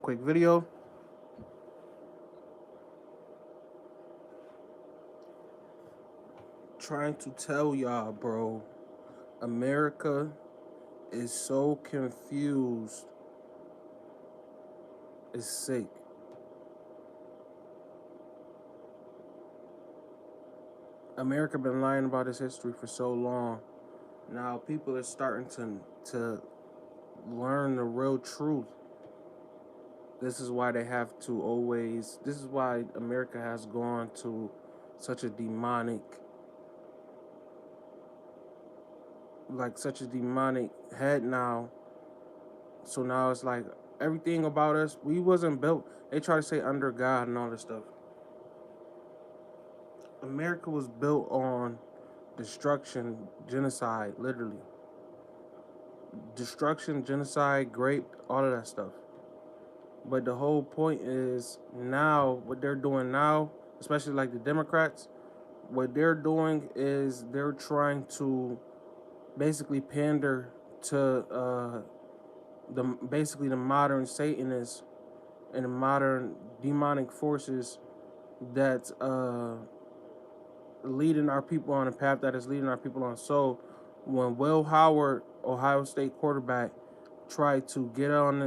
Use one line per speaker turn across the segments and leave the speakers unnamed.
Quick video. Trying to tell y'all, bro. America is so confused. It's sick. America been lying about its history for so long. Now people are starting to learn the real truth. This is why they have to always. This is why America has gone to such a demonic, such a demonic head now. So now it's like everything about us. We wasn't built. They try to say under God and all this stuff. America was built on destruction, genocide, literally. Destruction, genocide, grape, all of that stuff. But the whole point is now, what they're doing now, especially like the Democrats, what they're doing is they're trying to basically pander to the modern Satanists and the modern demonic forces that leading our people on a path that is leading our people on. So when Will Howard, Ohio State quarterback, tried to get in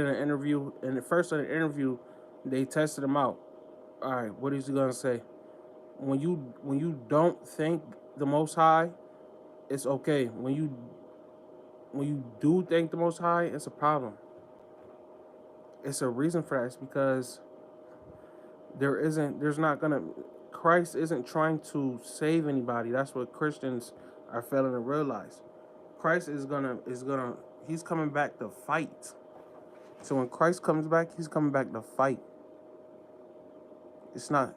an interview, and at first in the interview, they tested him out. All right, what is he gonna say? When you don't thank the Most High, it's okay. When you do thank the Most High, it's a problem. It's a reason for that. It's because there's not gonna Christ isn't trying to save anybody. That's what Christians are failing to realize. Christ is gonna he's coming back to fight. So when Christ comes back, he's coming back to fight. It's not,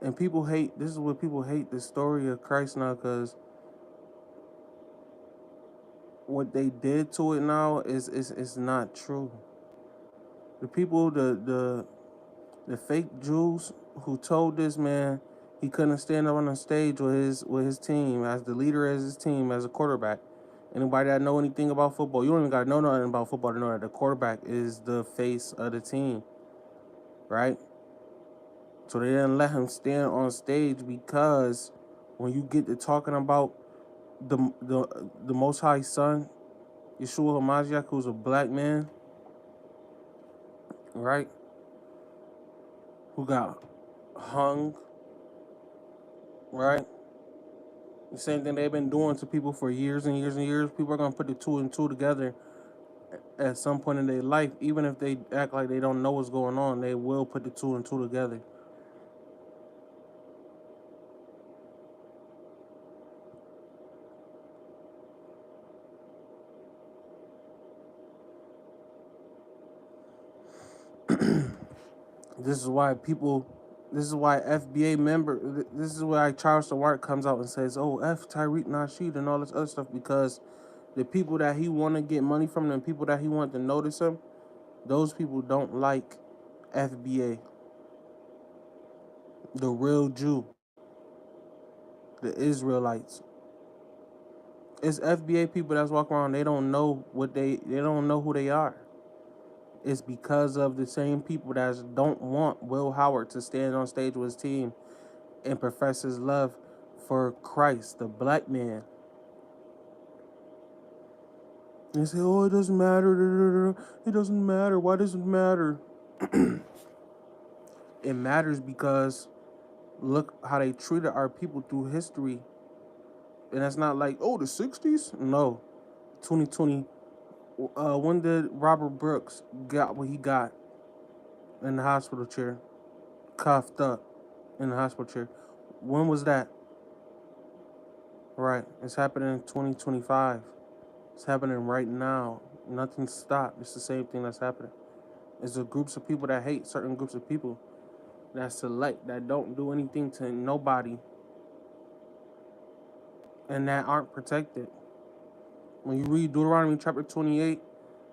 and people hate, this is what people hate, the story of Christ now, because what they did to it now is not true. The people, the fake Jews who told this man he couldn't stand up on the stage with his team, as the leader of his team, as a quarterback. Anybody that know anything about football, you don't even gotta know nothing about football to know that the quarterback is the face of the team, right? So they didn't let him stand on stage because when you get to talking about the Most High Son, Yeshua HaMashiach, who's a black man, right, who got hung, right? The same thing they've been doing to people for years and years and years. People are gonna put the two and two together at some point in their life. Even if they act like they don't know what's going on, they will put the two and two together. This is why people. This is why FBA member. This is why Charleston White comes out and says, "Oh, F Tyreek Nasheed and all this other stuff," because the people that he want to get money from, and people that he want to notice him, those people don't like FBA, the real Jew, the Israelites. It's FBA people that's walking around. They don't know they don't know who they are. It's because of the same people that don't want Will Howard to stand on stage with his team and profess his love for Christ, the black man. They say, "Oh, it doesn't matter. It doesn't matter. Why does it matter?" It matters because look how they treated our people through history. And that's not like, oh, the 60s? No. 2020. When did Robert Brooks got what he got in the hospital chair? Coughed up in the hospital chair. When was that? Right. It's happening in 2025. It's happening right now. Nothing stopped. It's the same thing that's happening. It's the groups of people that hate certain groups of people that select, that don't do anything to nobody, and that aren't protected. When you read Deuteronomy chapter 28,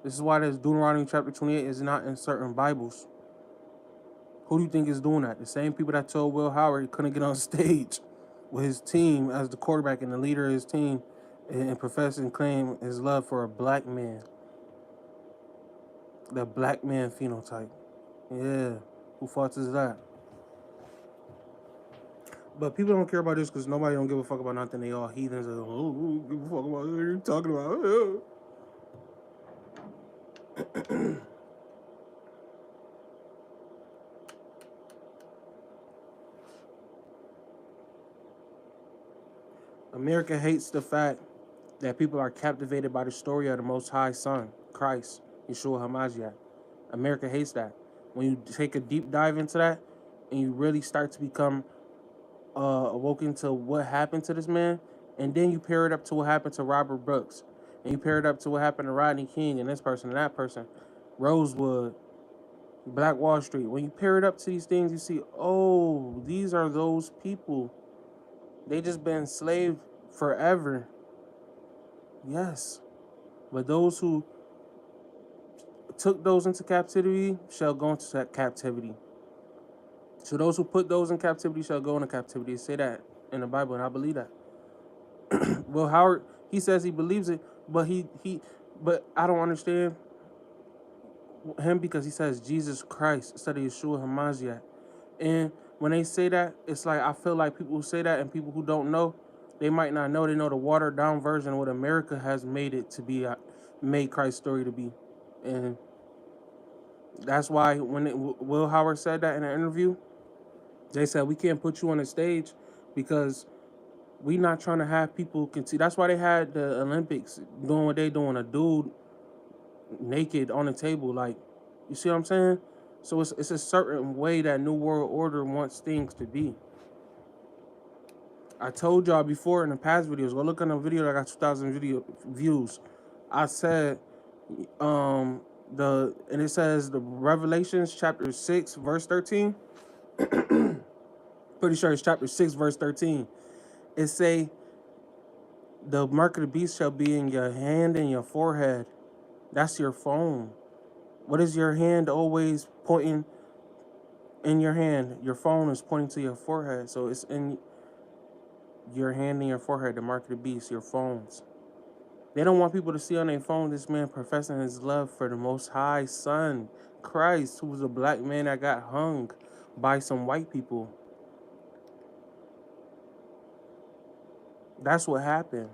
this is why this Deuteronomy chapter 28 is not in certain Bibles. Who do you think is doing that? The same people that told Will Howard he couldn't get on stage with his team as the quarterback and the leader of his team and profess and claim his love for a black man. The black man phenotype. Yeah. Who fault is that? But people don't care about this because nobody don't give a fuck about nothing. They all heathens. Like, oh, who give a fuck about what you're talking about? America hates the fact that people are captivated by the story of the Most High Son, Christ, Yeshua HaMashiach. America hates that. When you take a deep dive into that and you really start to become awoken to what happened to this man, and then you pair it up to what happened to Robert Brooks, and you pair it up to what happened to Rodney King and this person and that person, Rosewood, Black Wall Street. When you pair it up to these things, you see, oh, these are those people. They just been enslaved forever. Yes. But those who took those into captivity shall go into captivity. So those who put those in captivity shall go into captivity. Say that in the Bible, and I believe that. Well, Howard, he says he believes it, but but I don't understand him because he says Jesus Christ instead of Yeshua HaMashiach. And when they say that, it's like I feel like people who say that and people who don't know, they might not know. They know the watered down version of what America has made it to be, made Christ's story to be, and that's why when Will Howard said that in an interview, they said we can't put you on the stage because we not trying to have people continue. That's why they had the Olympics doing what they doing, a dude naked on the table, like, you see what I'm saying? So it's a certain way that New World Order wants things to be. I told y'all before in the past videos, go look on the video that got 2,000 views. I said, and it says the Revelations chapter 6 verse 13. Pretty sure it's chapter 6 verse 13. It say the mark of the beast shall be in your hand and your forehead. That's your phone. What is your hand always pointing in your hand? Your phone is pointing to your forehead. So it's in your hand and your forehead, the mark of the beast, your phones. They don't want people to see on their phone this man professing his love for the Most High Son, Christ, who was a black man that got hung by some white people. That's what happened.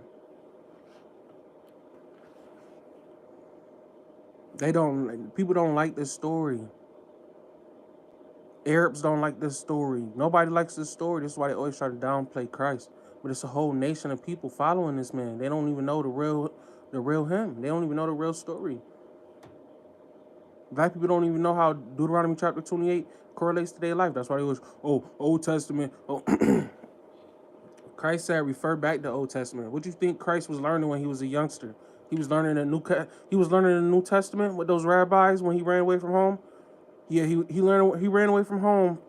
People don't like this story. Arabs don't like this story. Nobody likes this story. This is why they always try to downplay Christ. But it's a whole nation of people following this man. They don't even know the real him. They don't even know the real story. Black people don't even know how Deuteronomy chapter 28 correlates to their life. That's why they was, Old Testament. Oh, Christ said, refer back to Old Testament. What do you think Christ was learning when he was a youngster? He was learning the New Testament with those rabbis when he ran away from home. Yeah, he ran away from home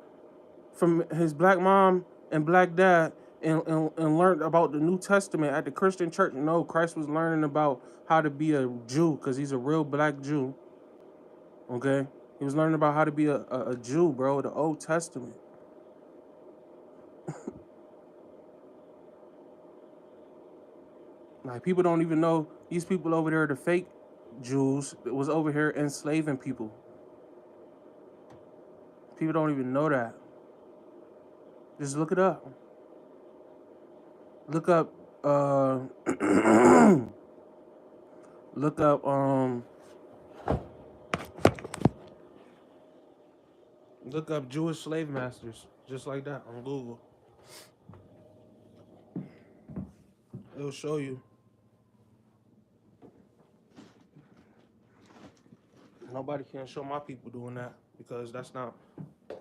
from his black mom and black dad and learned about the New Testament at the Christian church. No, Christ was learning about how to be a Jew because he's a real black Jew. Okay? He was learning about how to be a Jew, bro, the Old Testament. Like, people don't even know these people over there, the fake Jews, that was over here enslaving people. People don't even know that. Just look it up. Look up, look up, look up Jewish slave masters, just like that on Google. It'll show you. Nobody can show my people doing that because that's not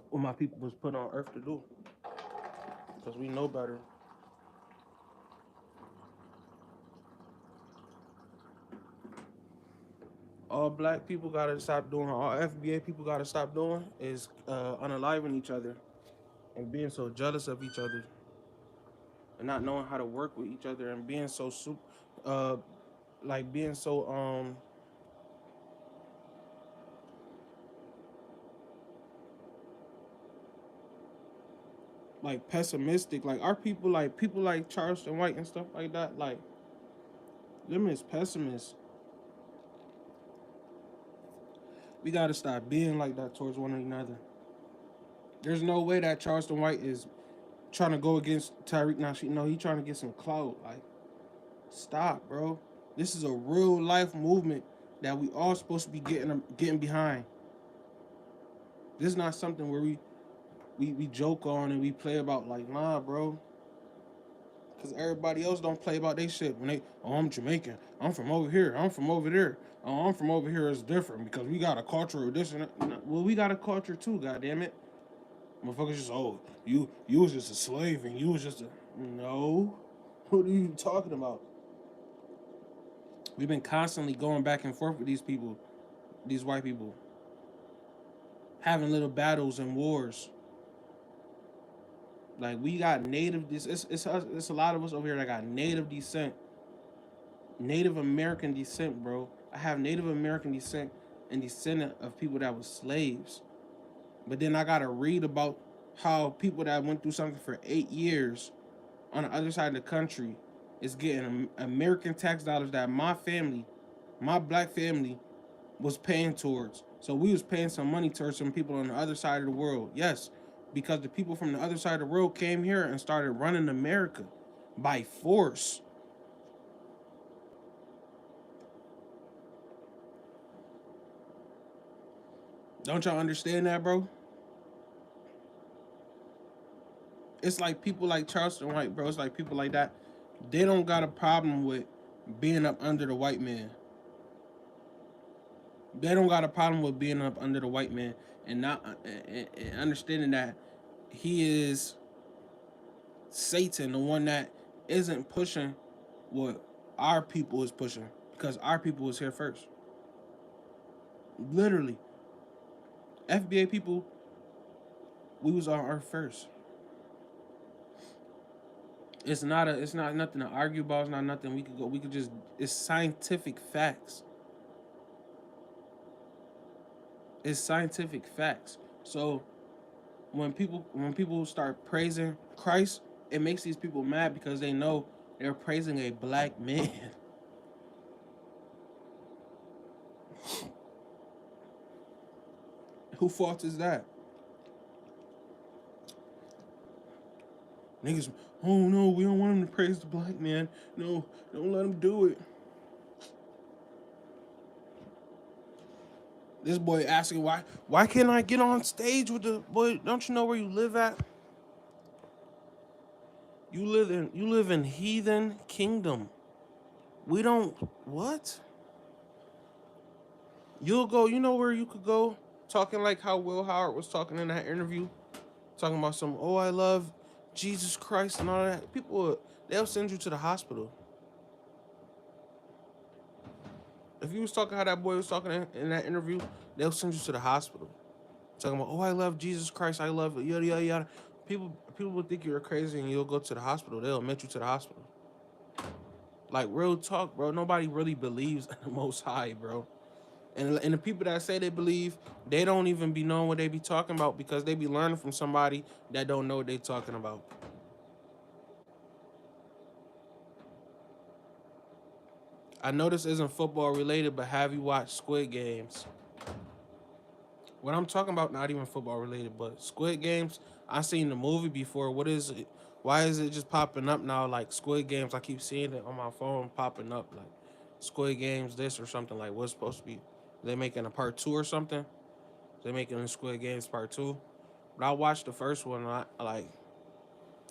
what my people was put on earth to do. Because we know better. All black people gotta stop doing, all FBA people gotta stop doing is unaliving each other and being so jealous of each other and not knowing how to work with each other and being so being so like pessimistic. Like our people like Charleston White and stuff like that, like them is pessimists. We gotta stop being like that towards one another. There's no way that Charleston White is trying to go against Tyreek Nasheed. No, he trying to get some clout. Like, stop, bro. This is a real life movement that we all supposed to be getting behind. This is not something where we joke on and we play about. Like, nah, bro. Because everybody else don't play about their shit. When they, oh, I'm Jamaican. I'm from over here. I'm from over there. Oh, I'm from over here is different because we got a culture of this and that. Well, we got a culture too, goddammit. Motherfuckers just, oh, you was just a slave and you was just a... No. What are you talking about? We've been constantly going back and forth with these people, these white people. Having little battles and wars. Like, we got native... It's a lot of us over here that got native descent. Native American descent, bro. I have Native American descent and descendant of people that was slaves. But then I gotta read about how people that went through something for 8 years on the other side of the country is getting American tax dollars that my family, my black family, was paying towards. So we was paying some money towards some people on the other side of the world. Yes, because the people from the other side of the world came here and started running America by force. Don't y'all understand that, bro? It's like people like Charleston White, bro. It's like people like that. They don't got a problem with being up under the white man. They don't got a problem with being up under the white man and not and understanding that he is Satan, the one that isn't pushing what our people is pushing because our people was here first. Literally, FBA people, we was on Earth first. It's not nothing to argue about. It's not nothing we could just, it's scientific facts. It's scientific facts. So when people start praising Christ, it makes these people mad because they know they're praising a black man. Who fault is that? Niggas, oh no, we don't want him to praise the black man. No, don't let him do it. This boy asking why can't I get on stage with the boy? Don't you know where you live at? You live in heathen kingdom. We don't what? You'll go, you know where you could go? Talking like how Will Howard was talking in that interview. Talking about some, oh, I love Jesus Christ and all that. People, they'll send you to the hospital. If you was talking how that boy was talking in that interview, they'll send you to the hospital. Talking about, oh, I love Jesus Christ. I love it. Yada, yada, yada. People will think you're crazy and you'll go to the hospital. They'll admit you to the hospital. Like, real talk, bro. Nobody really believes in the Most High, bro. And the people that say they believe, they don't even be knowing what they be talking about because they be learning from somebody that don't know what they talking about. I know this isn't football related, but have you watched Squid Games? What I'm talking about, not even football related, but Squid Games, I seen the movie before. What is it? Why is it just popping up now? Like Squid Games, I keep seeing it on my phone popping up. Like Squid Games, this or something. Like what's supposed to be? They making a part 2 or something? They making a Squid Games part 2? But I watched the first one. And I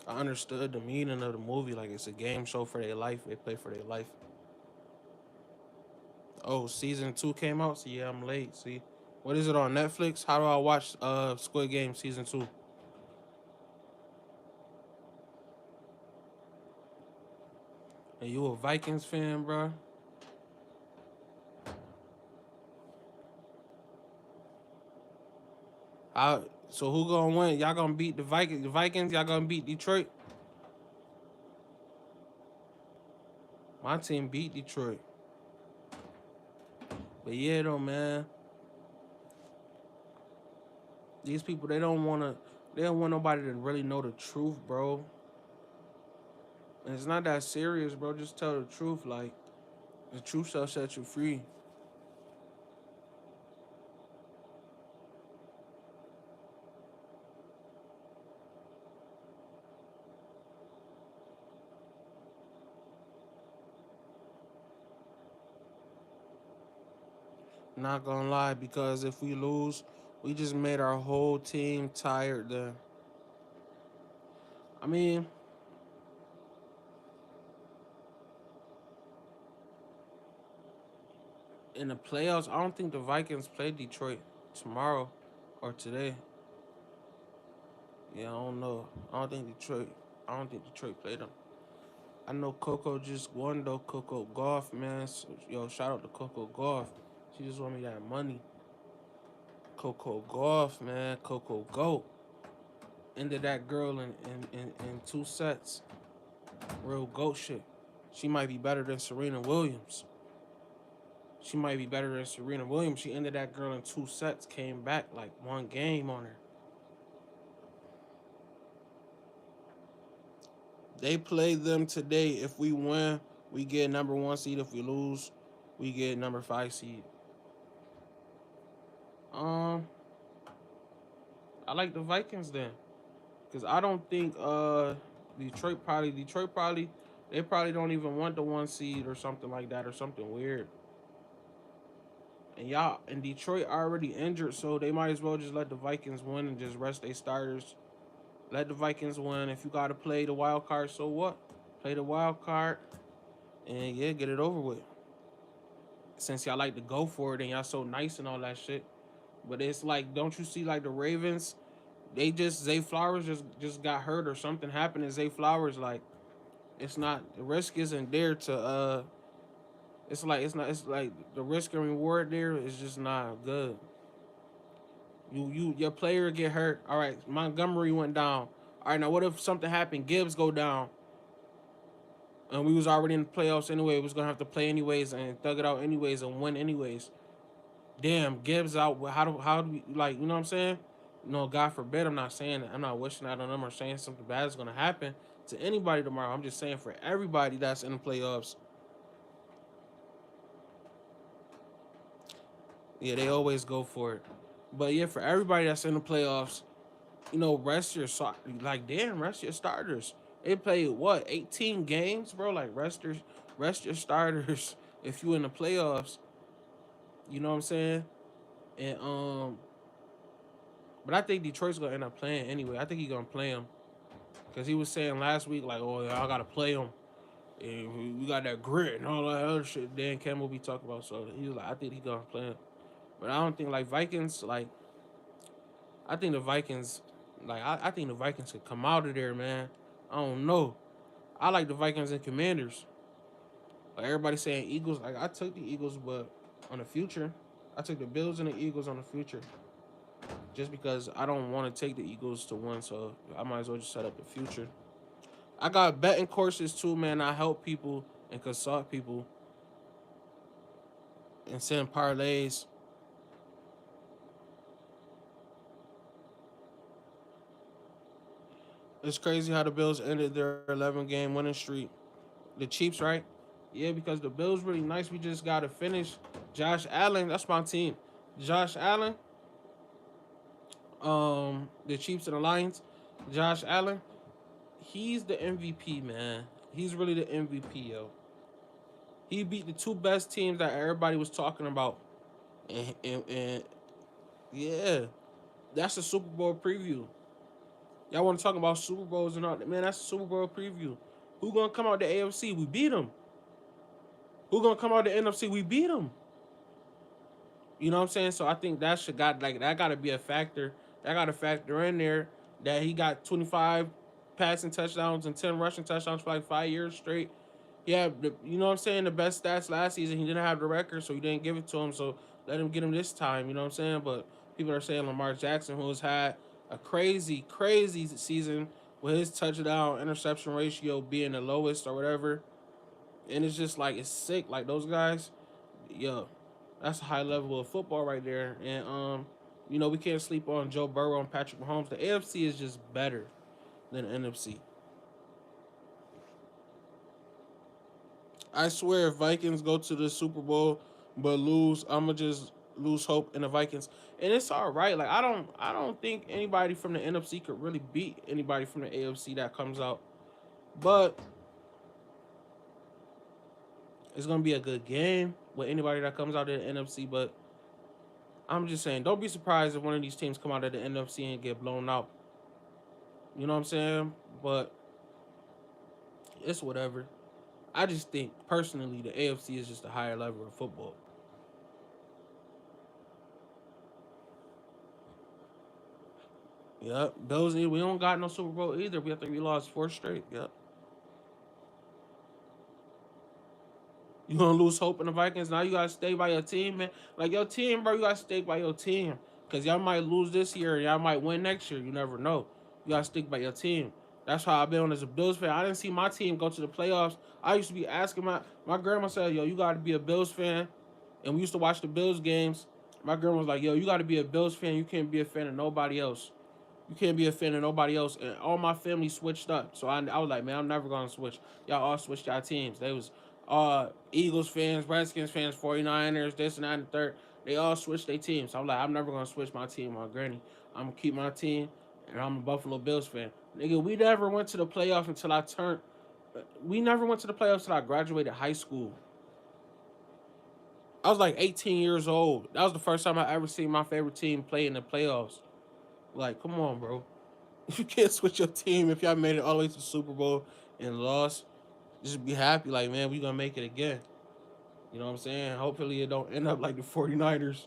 understood the meaning of the movie. Like it's a game show for their life. They play for their life. Oh, season 2 came out. So yeah, I'm late. See, what is it on Netflix? How do I watch Squid Game season 2? Are you a Vikings fan, bro? So who gonna win? Y'all gonna beat the Vikings? The Vikings? Y'all gonna beat Detroit? My team beat Detroit. But yeah, though, man. These people, they don't want nobody to really know the truth, bro. And it's not that serious, bro. Just tell the truth. Like, the truth shall set you free. Not gonna lie, because if we lose, we just made our whole team tired then. I mean, in the playoffs, I don't think the Vikings play Detroit tomorrow or today. Yeah, I don't know. I don't think Detroit played them. I know Coco just won though. Coco Golf, man. So, yo, shout out to Coco Golf. She just won me that money. Coco Golf, man. Coco Go. Ended that girl in 2 sets. Real goat shit. She might be better than Serena Williams. She might be better than Serena Williams. She ended that girl in 2 sets. Came back like one game on her. They play them today. If we win, we get number 1 seed. If we lose, we get number 5 seed. Um, I like the Vikings then, cause I don't think Detroit probably they probably don't even want the 1 seed or something like that or something weird. And y'all and Detroit already injured, so they might as well just let the Vikings win and just rest their starters. Let the Vikings win. If you gotta play the wild card, so what? Play the wild card and yeah, get it over with. Since y'all like to go for it and y'all so nice and all that shit. But it's like, don't you see like the Ravens? They just Zay Flowers just got hurt or something happened to Zay Flowers. Like it's not the risk isn't there to it's like the risk and reward there is just not good. Your player get hurt. All right, Montgomery went down. All right, now what if something happened? Gibbs go down, and we was already in the playoffs anyway. We was gonna have to play anyways and thug it out anyways and win anyways. Damn, Gibbs out. How do we like? You know what I'm saying? No, God forbid. I'm not saying that. I'm not wishing that on them or saying something bad is gonna happen to anybody tomorrow. I'm just saying for everybody that's in the playoffs. Yeah, they always go for it. But yeah, for everybody that's in the playoffs, rest your like damn, rest your starters. They played what 18 games, bro. Like rest your starters if you in the playoffs. You know what I'm saying? And but I think Detroit's gonna end up playing anyway. I think he's gonna play him because he was saying last week like, oh, yeah, I gotta play him. And we got that grit and all that other shit. Dan Campbell be talking about. So he was like, I think he's gonna play him. But I don't think like Vikings like. I think the Vikings, I think the Vikings could come out of there, man. I don't know. I like the Vikings and Commanders. Like everybody saying Eagles, like I took the Eagles, but on the future, I took the Bills and the Eagles on the future, just because I don't want to take the Eagles to win, so I might as well just set up the future. I got betting courses too, man. I help people and consult people and send parlays. It's crazy how the Bills ended their 11-game winning streak. The Chiefs, right? Yeah, because the Bills really nice. We just gotta finish. Josh Allen, that's my team. Josh Allen, the Chiefs and the Lions. Josh Allen, he's the MVP, man. He's really the MVP, yo. He beat the two best teams that everybody was talking about, and yeah, that's a Super Bowl preview. Y'all want to talk about Super Bowls and all that? Man, that's a Super Bowl preview. Who gonna come out the AFC? We beat them. Who gonna come out the NFC? We beat them. You know what I'm saying? So I think that should got like that got to be a factor. That got to factor in there that he got 25 passing touchdowns and 10 rushing touchdowns for like 5 years straight. Yeah, you know what I'm saying? The best stats last season. He didn't have the record, so you didn't give it to him. So let him get him this time. You know what I'm saying? But people are saying Lamar Jackson, who has had a crazy, crazy season with his touchdown interception ratio being the lowest or whatever, and it's just like it's sick. Like those guys, yo, that's a high level of football right there. And we can't sleep on Joe Burrow and Patrick Mahomes. The AFC is just better than the NFC. I swear, if Vikings go to the Super Bowl but lose, I'ma just lose hope in the Vikings. And it's all right. Like I don't think anybody from the NFC could really beat anybody from the AFC that comes out. But it's gonna be a good game with anybody that comes out of the NFC. But I'm just saying, don't be surprised if one of these teams come out of the NFC and get blown out. You know what I'm saying? But it's whatever. I just think personally the AFC is just a higher level of football. Yep. Bills, we don't got no Super Bowl either. We lost four straight. Yep. You gonna lose hope in the Vikings? Now you gotta stay by your team, man. Like your team, bro, you gotta stay by your team. Cause y'all might lose this year, y'all might win next year. You never know. You gotta stick by your team. That's how I've been as a Bills fan. I didn't see my team go to the playoffs. I used to be asking my grandma said, "Yo, you gotta be a Bills fan," and we used to watch the Bills games. My grandma was like, "Yo, you gotta be a Bills fan. You can't be a fan of nobody else." You can't be a fan of nobody else. And all my family switched up. So I was like, man, I'm never going to switch. Y'all all switched y'all teams. They was Eagles fans, Redskins fans, 49ers, this and that and the third. They all switched their teams. So I'm like, I'm never going to switch my team on Granny. I'm going to keep my team, and I'm a Buffalo Bills fan. Nigga, we never went to the playoffs until I turned. We never went to the playoffs until I graduated high school. I was like 18 years old. That was the first time I ever seen my favorite team play in the playoffs. Like, come on, bro. You can't switch your team if y'all made it all the way to the Super Bowl and lost. Just be happy, like, man, we gonna make it again. You know what I'm saying? Hopefully it don't end up like the 49ers.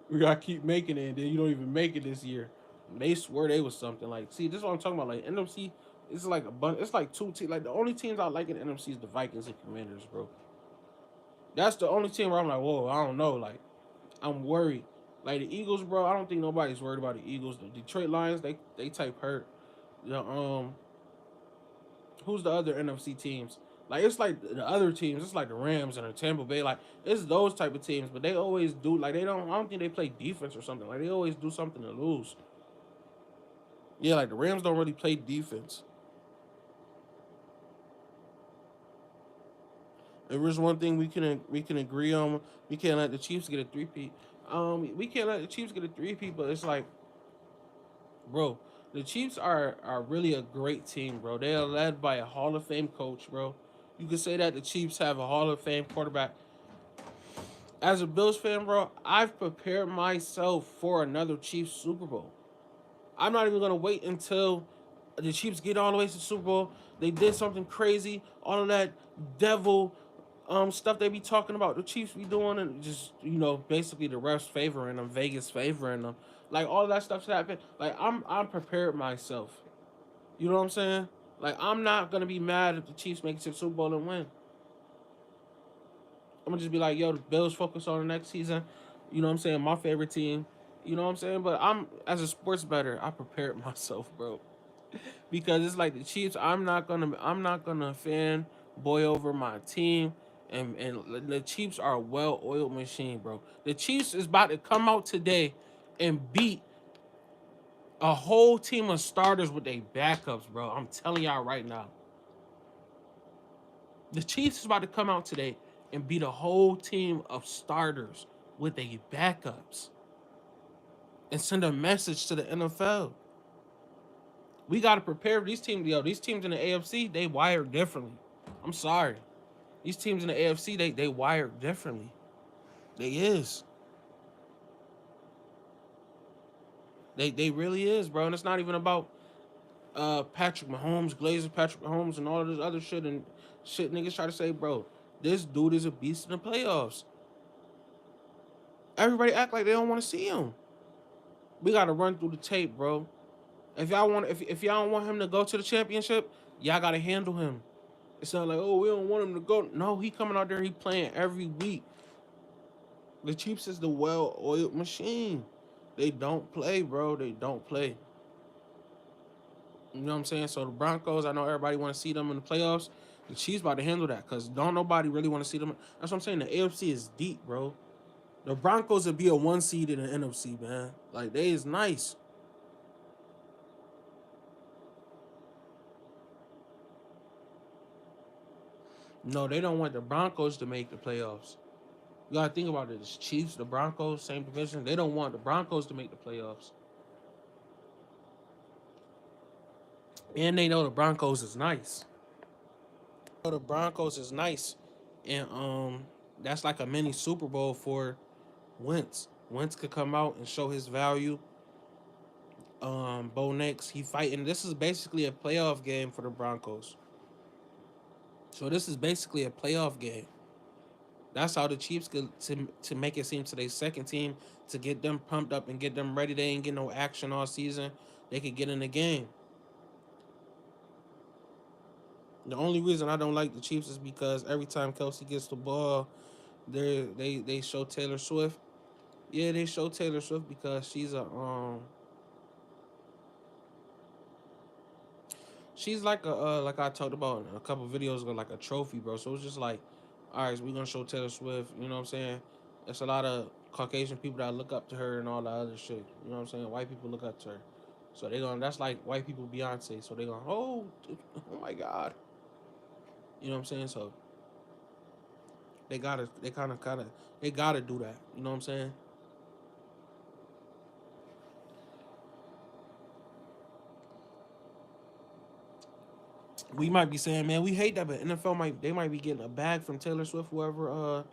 We gotta keep making it, and then you don't even make it this year. They swear they was something. Like, see, this is what I'm talking about. Like NFC, it's like a bunch. It's like two teams. Like the only teams I like in the NFC is the Vikings and Commanders, bro. That's the only team where I'm like, whoa, I don't know. Like, I'm worried. Like the Eagles, bro. I don't think nobody's worried about the Eagles. The Detroit Lions, they type hurt. The who's the other NFC teams? Like it's like the other teams. It's like the Rams and the Tampa Bay. Like it's those type of teams, but they always do like they don't. I don't think they play defense or something. Like they always do something to lose. Yeah, like the Rams don't really play defense. If there's one thing we can agree on, we can't let the Chiefs get a three-peat. We can't let the Chiefs get a three-peat, but it's like, bro, the Chiefs are really a great team, bro. They are led by a Hall of Fame coach, bro. You could say that the Chiefs have a Hall of Fame quarterback. As a Bills fan, bro, I've prepared myself for another Chiefs Super Bowl. I'm not even gonna wait until the Chiefs get all the way to the Super Bowl. They did something crazy, all of that devil stuff they be talking about. The Chiefs be doing and just basically the refs favoring them, Vegas favoring them, like all of that stuff's happened. Like I'm prepared myself. You know what I'm saying? Like I'm not gonna be mad if the Chiefs make it to the Super Bowl and win. I'm gonna just be like, yo, the Bills focus on the next season. You know what I'm saying? My favorite team. You know what I'm saying? But I'm as a sports bettor, I prepared myself, bro. Because it's like the Chiefs, I'm not gonna fan boy over my team. And the Chiefs are a well oiled machine, bro. The Chiefs is about to come out today and beat a whole team of starters with their backups, bro. I'm telling y'all right now. The Chiefs is about to come out today and beat a whole team of starters with their backups and send a message to the NFL. We got to prepare these teams. Yo, these teams in the AFC, they wired differently. I'm sorry. These teams in the AFC, they wired differently. They is. They really is, bro. And it's not even about Patrick Mahomes, Glazer, Patrick Mahomes, and all of this other shit and shit niggas try to say, bro. This dude is a beast in the playoffs. Everybody act like they don't want to see him. We gotta run through the tape, bro. If y'all don't want him to go to the championship, y'all gotta handle him. It's not like, oh, we don't want him to go. No, he coming out there, he playing every week. The Chiefs is the well-oiled machine. They don't play, bro. They don't play. You know what I'm saying? So the Broncos, I know everybody want to see them in the playoffs. The Chiefs about to handle that because don't nobody really want to see them. That's what I'm saying. The AFC is deep, bro. The Broncos would be a one seed in the NFC, man. Like they is nice. No, they don't want the Broncos to make the playoffs. You gotta think about it. The Chiefs, the Broncos, same division. They don't want the Broncos to make the playoffs, and they know the Broncos is nice. Know the Broncos is nice, and that's like a mini Super Bowl for Wentz. Wentz could come out and show his value. Bo Nix, he fighting. This is basically a playoff game for the Broncos. So this is basically a playoff game. That's how the Chiefs could to make it seem to their second team to get them pumped up and get them ready. They ain't get no action all season. They could get in the game. The only reason I don't like the Chiefs is because every time Kelsey gets the ball, they show Taylor Swift. Yeah, they show Taylor Swift because she's like a like I talked about in a couple videos ago, like a trophy, bro. So it's just like, all right, so we're gonna show Taylor Swift. You know what I'm saying? It's a lot of Caucasian people that look up to her and all that other shit. You know what I'm saying? White people look up to her, so they gonna that's like white people Beyonce. So they gonna oh my god. You know what I'm saying? So they kind of they gotta do that. You know what I'm saying? We might be saying, man, we hate that, but NFL might be getting a bag from Taylor Swift, whoever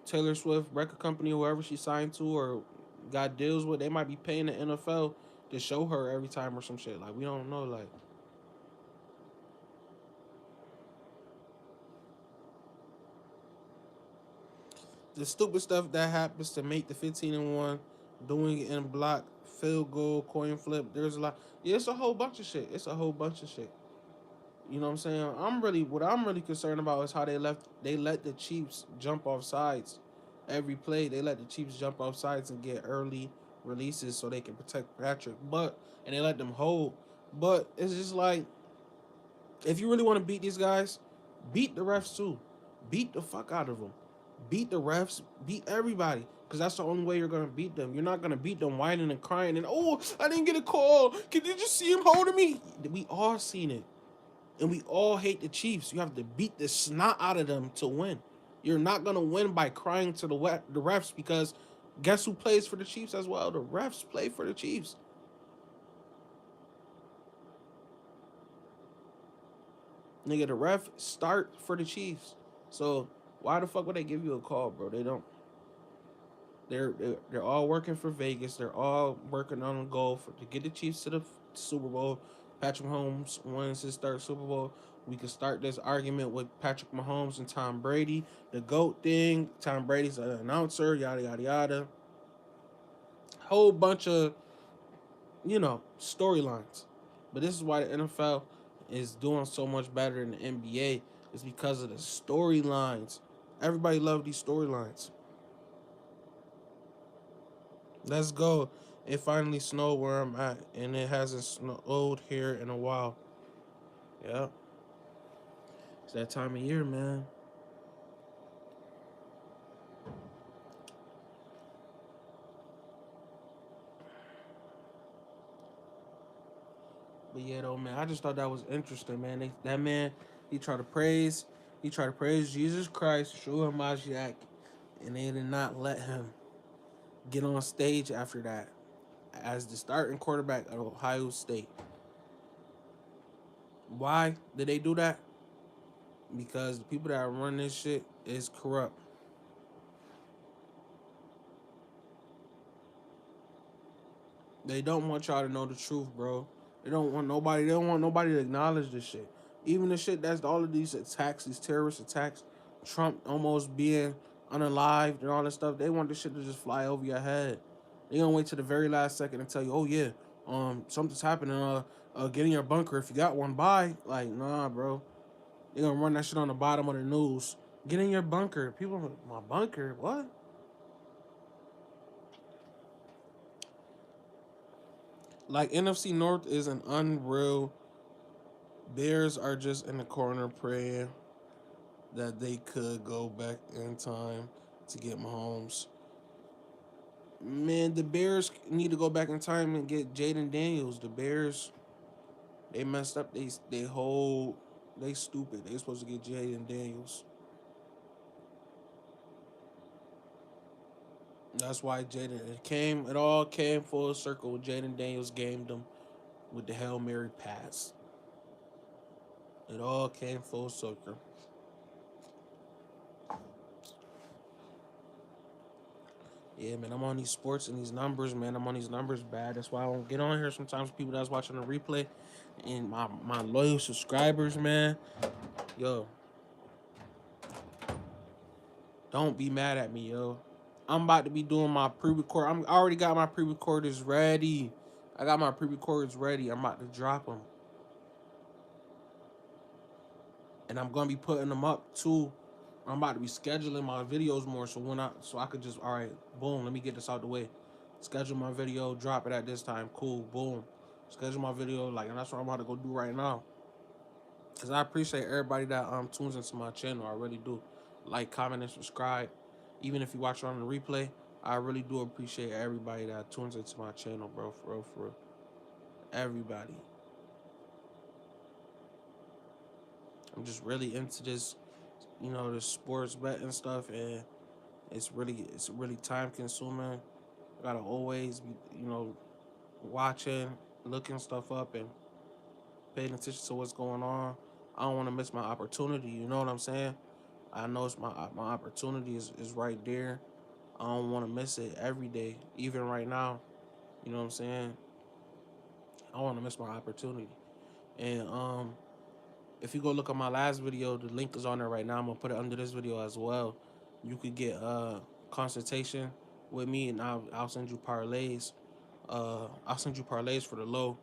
Taylor Swift record company, whoever she signed to or got deals with, they might be paying the NFL to show her every time or some shit. Like we don't know. Like the stupid stuff that happens to make the 15-1, doing it in block, field goal, coin flip. There's a lot. Yeah, it's a whole bunch of shit. It's a whole bunch of shit. You know what I'm saying? What I'm really concerned about is how they let the Chiefs jump off sides. Every play they let the Chiefs jump off sides and get early releases so they can protect Patrick. And they let them hold. But it's just like if you really want to beat these guys, beat the refs too. Beat the fuck out of them. Beat the refs. Beat everybody. Because that's the only way you're going to beat them. You're not going to beat them whining and crying and, oh, I didn't get a call. Can you just see him holding me? We all seen it. And we all hate the Chiefs. You have to beat the snot out of them to win. You're not going to win by crying to the refs because guess who plays for the Chiefs as well? The refs play for the Chiefs. Nigga, the ref start for the Chiefs. So why the fuck would they give you a call, bro? They don't. They're all working for Vegas. They're all working on a goal to get the Chiefs to the Super Bowl. Patrick Mahomes wins his third Super Bowl. We could start this argument with Patrick Mahomes and Tom Brady, the GOAT thing. Tom Brady's an announcer, yada yada yada. Whole bunch of storylines. But this is why the NFL is doing so much better than the NBA. It's because of the storylines. Everybody love these storylines. Let's go. It finally snowed where I'm at, and it hasn't snowed here in a while. Yeah, it's that time of year, man. But yeah, though, man, I just thought that was interesting, man. That man, he tried to praise, he tried to praise Jesus Christ, Yeshua Mashiach, and they did not let him get on stage after that as the starting quarterback at Ohio State. Why did they do that? Because the people that run this shit is corrupt. They don't want y'all to know the truth, bro. They don't want nobody to acknowledge this shit. Even the shit that's all of these attacks, these terrorist attacks, Trump almost being unalived and all this stuff, they want this shit to just fly over your head. They gonna wait to the very last second and tell you, oh yeah, something's happening, get in your bunker if you got one, bye. Like, nah, bro. They gonna run that shit on the bottom of the news. Get in your bunker. People are like, my bunker? What? Like NFC North is an unreal. Bears are just in the corner praying that they could go back in time to get Mahomes. Man, the Bears need to go back in time and get Jaden Daniels. The Bears, they messed up. They stupid. They supposed to get Jaden Daniels. That's why it all came full circle. Jaden Daniels gamed them with the Hail Mary pass. It all came full circle. Yeah, man, I'm on these sports and these numbers, man. I'm on these numbers bad. That's why I don't get on here sometimes with people that's watching the replay. And my loyal subscribers, man. Yo, don't be mad at me, yo. I'm about to be doing my pre-record. I already got my pre-recorders ready. I got my pre-recorders ready. I'm about to drop them. And I'm gonna be putting them up too. I'm about to be scheduling my videos more so I could just, all right, boom, let me get this out the way. Schedule my video, drop it at this time. Cool, boom. Schedule my video, like, and that's what I'm about to go do right now. Cause I appreciate everybody that tunes into my channel. I really do. Like, comment, and subscribe. Even if you watch it on the replay, I really do appreciate everybody that tunes into my channel, bro. For real, for real. Everybody. I'm just really into this, this sports betting stuff, and it's really time consuming. I gotta always be, watching, looking stuff up, and paying attention to what's going on. I don't want to miss my opportunity. You know what I'm saying? I know it's my opportunity is right there. I don't want to miss it every day, even right now. You know what I'm saying? I want to miss my opportunity. And if you go look at my last video, the link is on there right now. I'm gonna put it under this video as well. You could get consultation with me, and I'll send you parlays. I'll send you parlays for the low.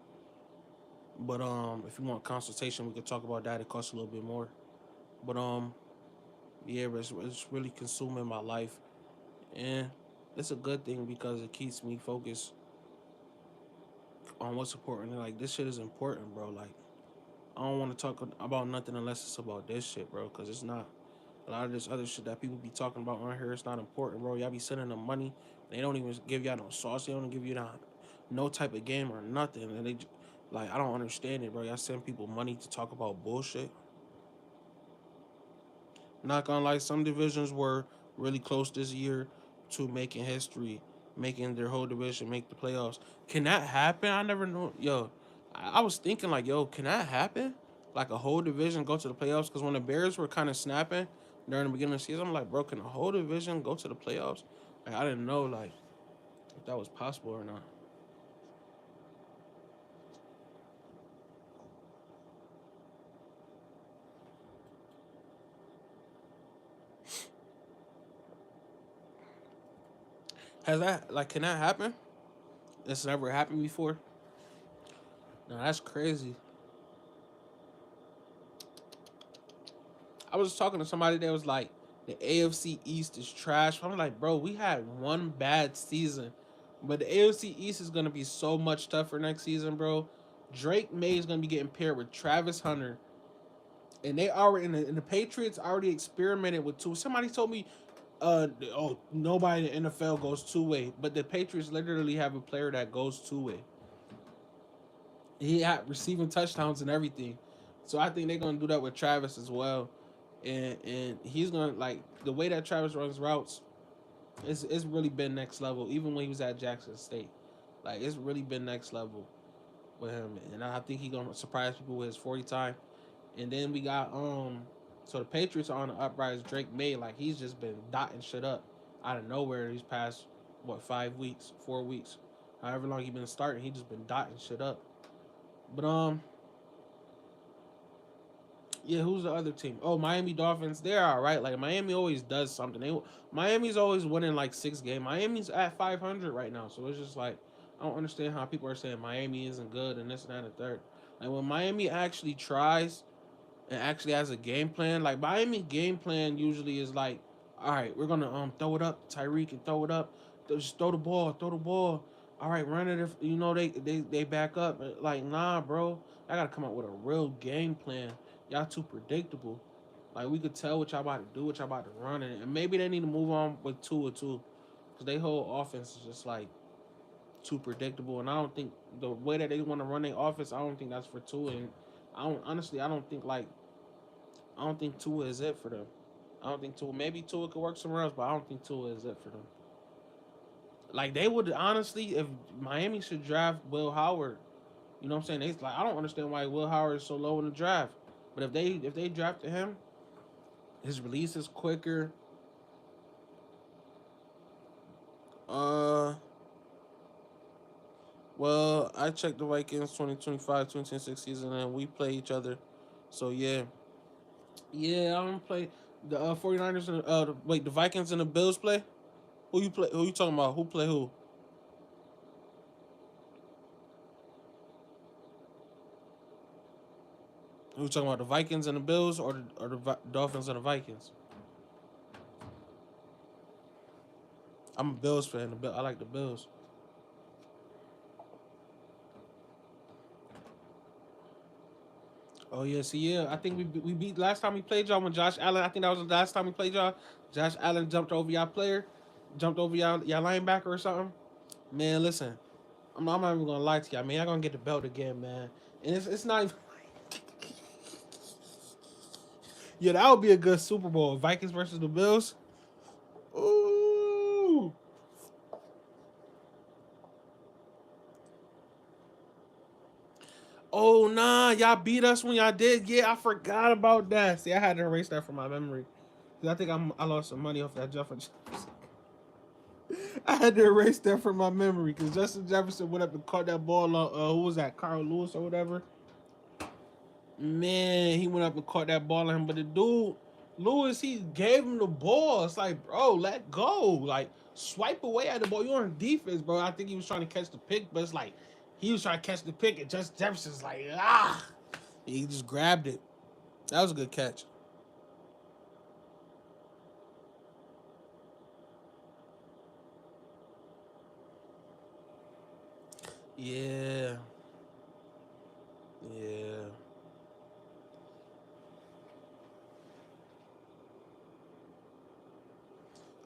But if you want consultation, we could talk about that. It costs a little bit more. But yeah, it's really consuming my life, and it's a good thing because it keeps me focused on what's important. And, like, this shit is important, bro. Like, I don't want to talk about nothing unless it's about this shit, bro. Cause it's not. A lot of this other shit that people be talking about on here, it's not important, bro. Y'all be sending them money. They don't even give y'all no sauce. They don't give you no type of game or nothing. And like, I don't understand it, bro. Y'all send people money to talk about bullshit. Not gonna lie, some divisions were really close this year to making history, making their whole division make the playoffs. Can that happen? I never know. Yo, I was thinking, like, yo, can that happen? Like, a whole division go to the playoffs? Because when the Bears were kind of snapping during the beginning of the season, I'm like, bro, can a whole division go to the playoffs? Like, I didn't know, like, if that was possible or not. Has that, like, can that happen? It's never happened before. No, that's crazy. I was talking to somebody that was like, the AFC East is trash. I'm like, bro, we had one bad season, but the AFC East is gonna be so much tougher next season, bro. Drake May is gonna be getting paired with Travis Hunter, and they already and the Patriots already experimented with two. Somebody told me, nobody in the NFL goes two way, but the Patriots literally have a player that goes two way. He had receiving touchdowns and everything. So I think they're gonna do that with Travis as well. And he's gonna, like, the way that Travis runs routes, it's really been next level. Even when he was at Jackson State, like, it's really been next level with him. And I think he's gonna surprise people with his 40 time. And then we got so the Patriots are on the uprise. Drake May, like, he's just been dotting shit up out of nowhere these past, what, 5 weeks, 4 weeks, however long he been starting, he just been dotting shit up. But yeah, who's the other team? Oh, Miami Dolphins. They're all right. Like, Miami always does something. Miami's always winning like 6 games. Miami's at 500 right now, so it's just like, I don't understand how people are saying Miami isn't good and this and that and the third. Like, when Miami actually tries and actually has a game plan, like, Miami game plan usually is like, all right, we're gonna throw it up, Tyreek, and throw it up, just throw the ball, throw the ball. All right, run it if they back up. Like, nah, bro, I gotta come up with a real game plan. Y'all too predictable. Like, we could tell what y'all about to do, what y'all about to run, and maybe they need to move on with two or two, because they whole offense is just like too predictable. And I don't think the way that they want to run their offense, I don't think that's for two. And I don't think, like, I don't think Tua is it for them. I don't think Tua. Maybe Tua could work somewhere else, but I don't think Tua is it for them. Like, they would honestly, if Miami should draft Will Howard, you know what I'm saying? They, like, I don't understand why Will Howard is so low in the draft. But if they drafted him, his release is quicker. Uh, well, I checked the Vikings 2025-2026 season, and we play each other. So yeah, yeah, I don't play the 49ers and wait, the Vikings and the Bills play. Who you play? Who you talking about? Who play who? Who you talking about? The Vikings and the Bills, or the Dolphins and the Vikings? I'm a Bills fan. I like the Bills. Oh yeah, see, yeah, I think we beat last time we played y'all when Josh Allen. I think that was the last time we played y'all. Josh Allen jumped over y'all player, jumped over y'all linebacker or something. Man, listen, I'm not even gonna lie to y'all, man. Y'all gonna get the belt again, man. And it's not even. Yeah, that would be a good Super Bowl. Vikings versus the Bills. Ooh. Oh nah, y'all beat us when y'all did. Yeah, I forgot about that. See, I had to erase that from my memory. Cause I think I lost some money off that Justin Jefferson. I had to erase that from my memory because Justin Jefferson went up and caught that ball on who was that? Carl Lewis or whatever. Man, he went up and caught that ball on him, but the dude Lewis, he gave him the ball. It's like, bro, let go. Like, swipe away at the ball. You're on defense, bro. I think he was trying to catch the pick, but it's like he was trying to catch the pick, and Justin Jefferson's like, ah. He just grabbed it. That was a good catch. Yeah. Yeah.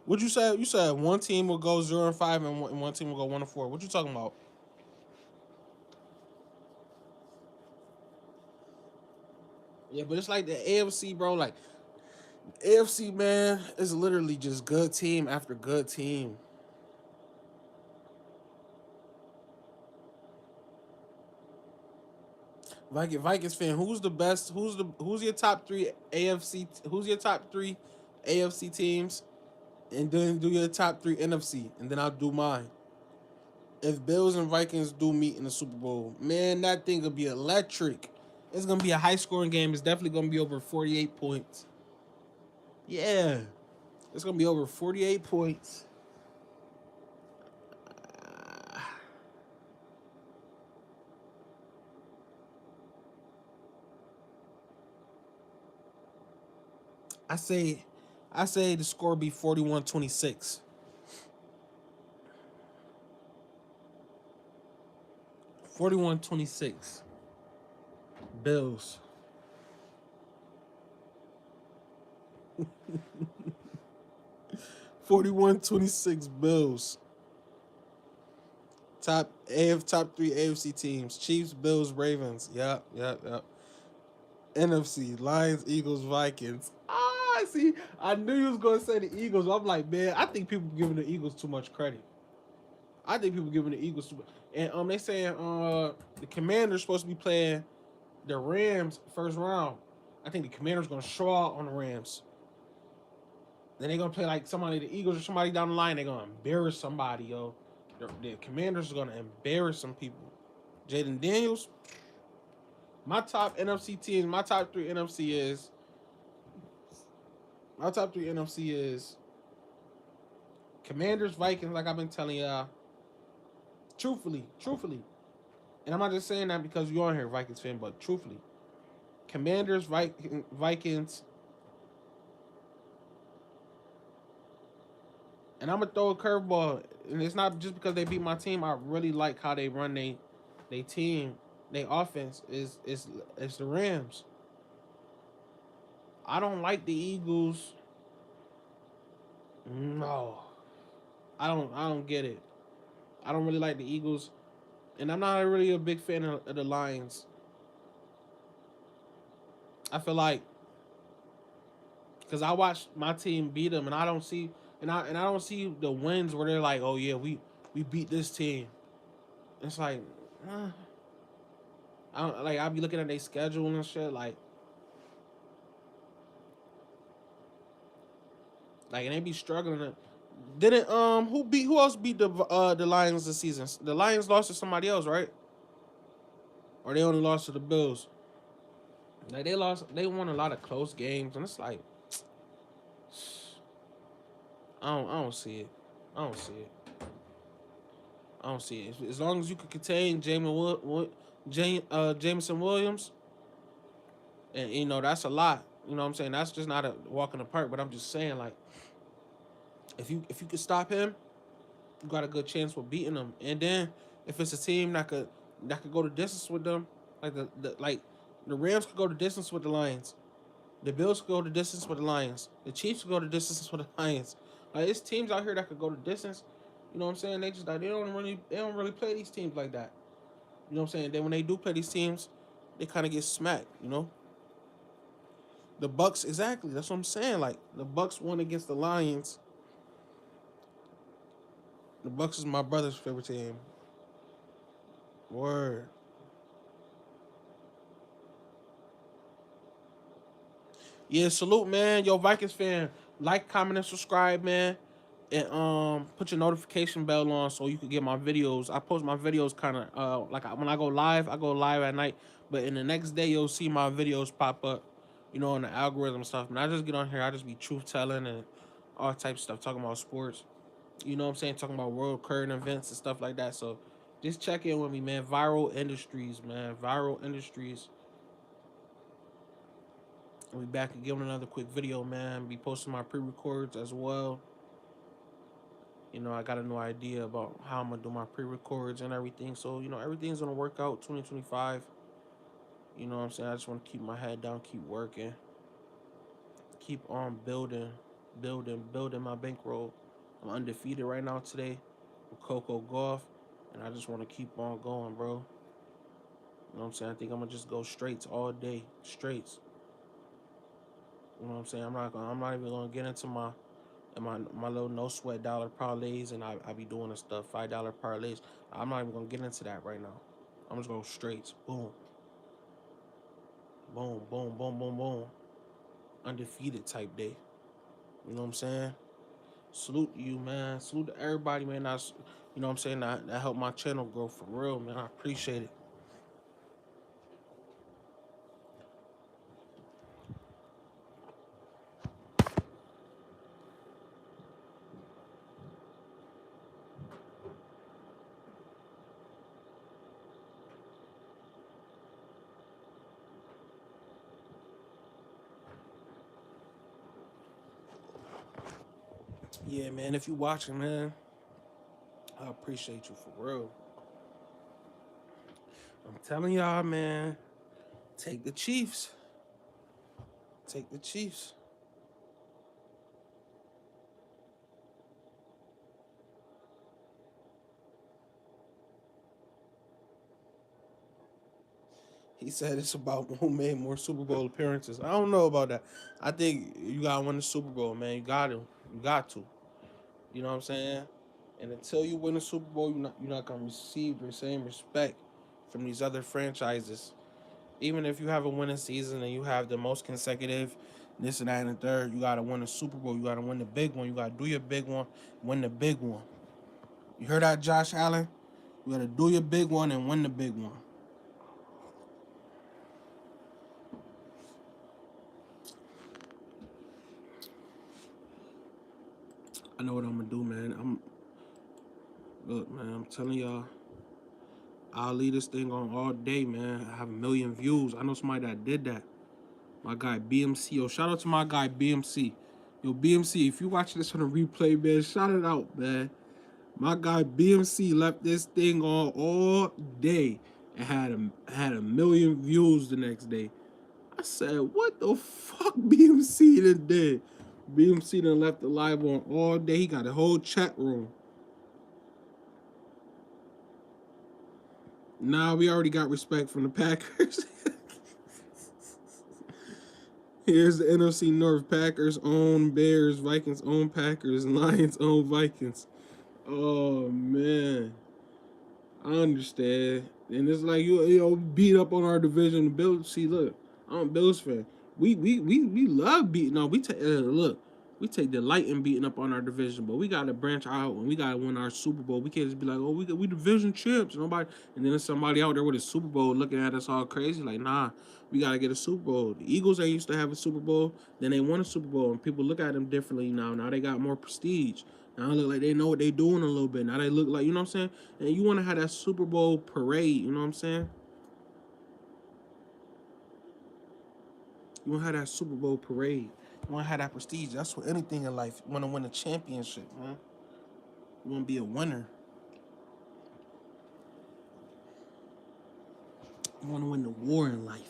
What you said? You said one team will go 0-5 and one team will go 1-4. What you talking about? Yeah, but it's like the AFC, bro. Like AFC, man, is literally just good team after good team. Vikings fan, who's the best? Who's your top three AFC? Who's your top three AFC teams? And then do your top three NFC, and then I'll do mine. If Bills and Vikings do meet in the Super Bowl, man, that thing will be electric. It's gonna be a high scoring game. It's definitely gonna be over 48 points. Yeah, it's gonna be over 48 points. I say, I say the score be 41-26. 41-26. Bills. 41-26 Bills. Top three AFC teams. Chiefs, Bills, Ravens. Yep, yep, yep. NFC, Lions, Eagles, Vikings. Ah, see, I knew you was gonna say the Eagles. I'm like, man, I think people giving the Eagles too much credit. I think people giving the Eagles too much. And they saying the Commanders supposed to be playing the Rams first round. I think the Commanders gonna show out on the Rams. Then they're gonna play like somebody, the Eagles or somebody down the line. They're gonna embarrass somebody, yo. The Commanders are gonna embarrass some people. Jaden Daniels. My top NFC teams. My top three NFC is Commanders, Vikings. Like I've been telling y'all, truthfully, and I'm not just saying that because you're on here, Vikings fan, but truthfully, Commanders, Vikings, and I'm gonna throw a curveball. And it's not just because they beat my team. I really like how they run they team, they offense is the Rams. I don't like the Eagles. No, I don't get it. I don't really like the Eagles, and I'm not really a big fan of the Lions. I feel like because I watched my team beat them, and I don't see and I don't see the wins where they're like, oh yeah, we beat this team. It's like, uh, I don't like. I'll be looking at their schedule and shit, like, and they be struggling. Didn't who else beat the Lions this season? The Lions lost to somebody else, right? Or they only lost to the Bills. Like they won a lot of close games, and it's like I don't see it. I don't see it. I don't see it. As long as you can contain Jameson Williams, and you know that's a lot. You know what I'm saying? That's just not a walk in the park. But I'm just saying, like, if you could stop him, you got a good chance for beating them. And then if it's a team that could go the distance with them, like the Rams could go the distance with the Lions, the Bills could go the distance with the Lions, the Chiefs could go the distance with the Lions. Like it's teams out here that could go the distance. You know what I'm saying? They just like they don't really play these teams like that. You know what I'm saying? Then when they do play these teams, they kind of get smacked. You know, the Bucks exactly. That's what I'm saying. Like the Bucks won against the Lions. The Bucks is my brother's favorite team. Word. Yeah, salute, man. Yo, Vikings fan, like, comment, and subscribe, man. And put your notification bell on so you can get my videos. I post my videos kind of like when I go live at night. But in the next day, you'll see my videos pop up, you know, in the algorithm stuff. And I just get on here, I just be truth telling and all types of stuff, talking about sports. You know what I'm saying? Talking about world current events and stuff like that. So just check in with me, man. Viral Industries, man. Viral Industries. I'll be back and giving another quick video, man. Be posting my pre-records as well. You know, I got a new idea about how I'm gonna do my pre-records and everything. So, you know, everything's gonna work out 2025. You know what I'm saying? I just wanna keep my head down, keep working, keep on building my bankroll. I'm undefeated right now today with Coco Golf. And I just wanna keep on going, bro. You know what I'm saying? I think I'm gonna just go straights all day. Straights. You know what I'm saying? I'm not even gonna get into my little no sweat dollar parlays, and I be doing the stuff $5 parlays. I'm not even gonna get into that right now. I'm just gonna go straight. Boom, boom, boom, boom, boom, boom. Undefeated type day. You know what I'm saying? Salute to you, man. Salute to everybody, man. You know what I'm saying? That helped my channel grow for real, man. I appreciate it. Yeah, man. If you watching, man, I appreciate you for real. I'm telling y'all, man. Take the Chiefs. Take the Chiefs. He said it's about who made more Super Bowl appearances. I don't know about that. I think you gotta win the Super Bowl, man. You got to. You got to. You know what I'm saying? And until you win the Super Bowl, you're not gonna receive the same respect from these other franchises. Even if you have a winning season and you have the most consecutive this and that and the third, you gotta win the Super Bowl. You gotta win the big one. You gotta do your big one, win the big one. You heard that, Josh Allen? You gotta do your big one and win the big one. I know what I'm gonna do, man. Look, man. I'm telling y'all. I'll leave this thing on all day, man. I have 1,000,000 views. I know somebody that did that. My guy BMC. Yo, shout out to my guy BMC. Yo, BMC, if you watch this on a replay, man, shout it out, man. My guy BMC left this thing on all day and had a 1,000,000 views the next day. I said, what the fuck BMC done did? BMC done left the live on all day. He got a whole chat room. Nah, we already got respect from the Packers. Here's the NFC North. Packers own Bears, Vikings own Packers, Lions own Vikings. Oh man, I understand. And it's like you beat up on our division. Bills. See, look, I'm a Bills fan. We love beating on. Look, We take delight in beating up on our division, but we gotta branch out and we gotta win our Super Bowl. We can't just be like, oh, we division champs. Nobody, and then there's somebody out there with a Super Bowl looking at us all crazy. Like, nah, we gotta get a Super Bowl. The Eagles, they used to have a Super Bowl, then they won a Super Bowl, and people look at them differently now. Now they got more prestige. Now they look like they know what they doing a little bit. Now they look like, you know what I'm saying? And you want to have that Super Bowl parade, you know what I'm saying? You want to have that Super Bowl parade. You want to have that prestige. That's what anything in life. You want to win a championship, man. You want to be a winner. You want to win the war in life.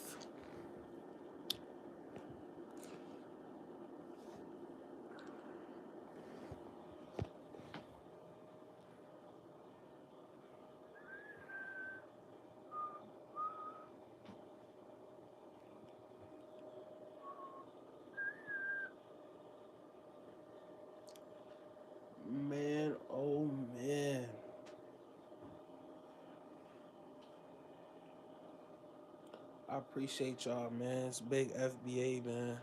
Man, oh man. I appreciate y'all, man. It's big FBA, man.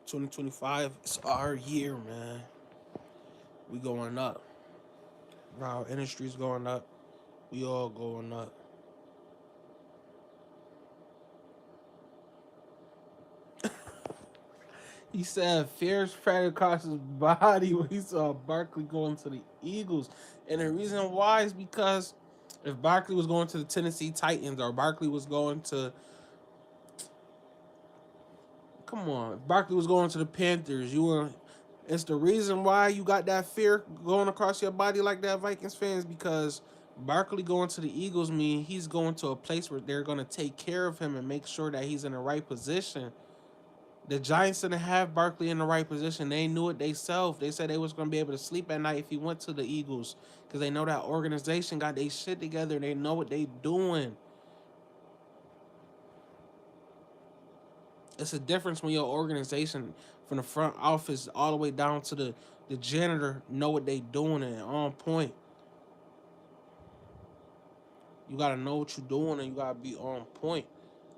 2025, it's our year, man. We going up. Our industry's going up. We all going up. He said fear spread across his body when he saw Barkley going to the Eagles. And the reason why is because if Barkley was going to the Tennessee Titans or Barkley was going to, come on, if Barkley was going to the Panthers, it's the reason why you got that fear going across your body like that, Vikings fans, because Barkley going to the Eagles mean he's going to a place where they're going to take care of him and make sure that he's in the right position. The Giants didn't have Barkley in the right position. They knew it themselves. They said they was going to be able to sleep at night if he went to the Eagles because they know that organization got their shit together. They know what they doing. It's a difference when your organization from the front office all the way down to the janitor know what they doing and on point. You got to know what you're doing and you got to be on point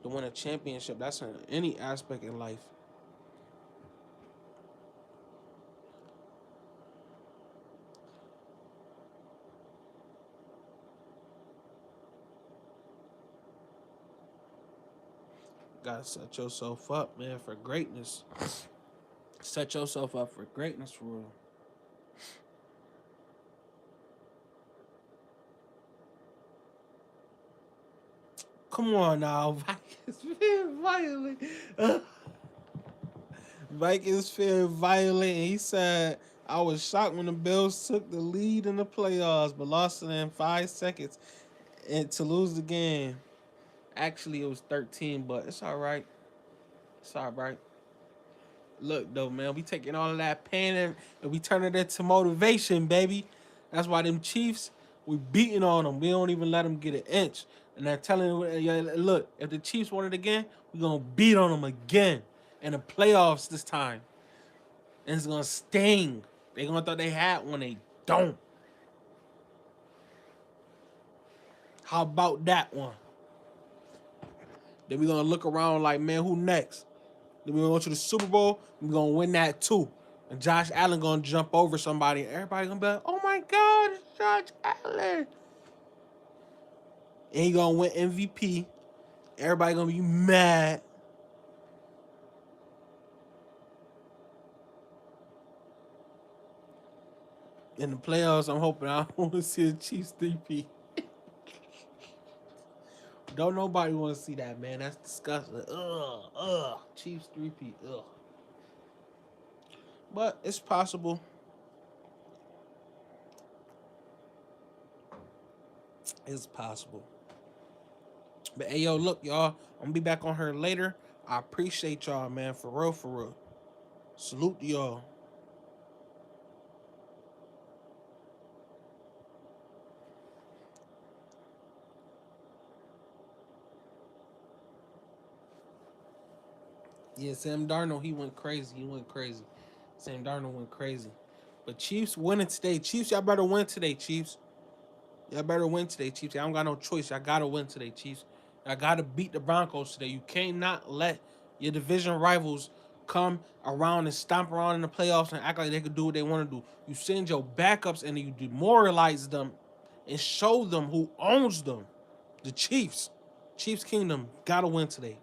to win a championship. That's in any aspect in life. Gotta set yourself up, man, for greatness. Set yourself up for greatness, for real. Come on now, Vikings fan violent. Vikings fan violent. And he said, I was shocked when the Bills took the lead in the playoffs, but lost it in 5 seconds and to lose the game. Actually, it was 13, but it's all right. It's all right. Look, though, man, we taking all of that pain and we turning it into motivation, baby. That's why them Chiefs, we beating on them. We don't even let them get an inch. And they're telling them, yeah, look, if the Chiefs won it again, we're going to beat on them again in the playoffs this time. And it's going to sting. They going to thought they had one. They don't. How about that one? Then we're going to look around like, man, who next? Then we're going to go to the Super Bowl. We're going to win that too. And Josh Allen going to jump over somebody. And everybody going to be like, oh my God, it's Josh Allen. And he going to win MVP. Everybody going to be mad. In the playoffs, I'm hoping I don't want to see a Chiefs 3P. Don't nobody want to see that, man. That's disgusting. Chiefs 3P. Ugh. But it's possible. It's possible. But hey, yo, look, y'all. I'm gonna be back on her later. I appreciate y'all, man. For real, for real. Salute to y'all. Yeah, Sam Darnold, he went crazy. He went crazy. Sam Darnold went crazy. But Chiefs winning today. Chiefs, y'all better win today, Chiefs. Y'all better win today, Chiefs. Y'all don't got no choice. Y'all gotta win today, Chiefs. Y'all gotta beat the Broncos today. You can't not let your division rivals come around and stomp around in the playoffs and act like they could do what they want to do. You send your backups and you demoralize them and show them who owns them. The Chiefs. Chiefs Kingdom gotta win today.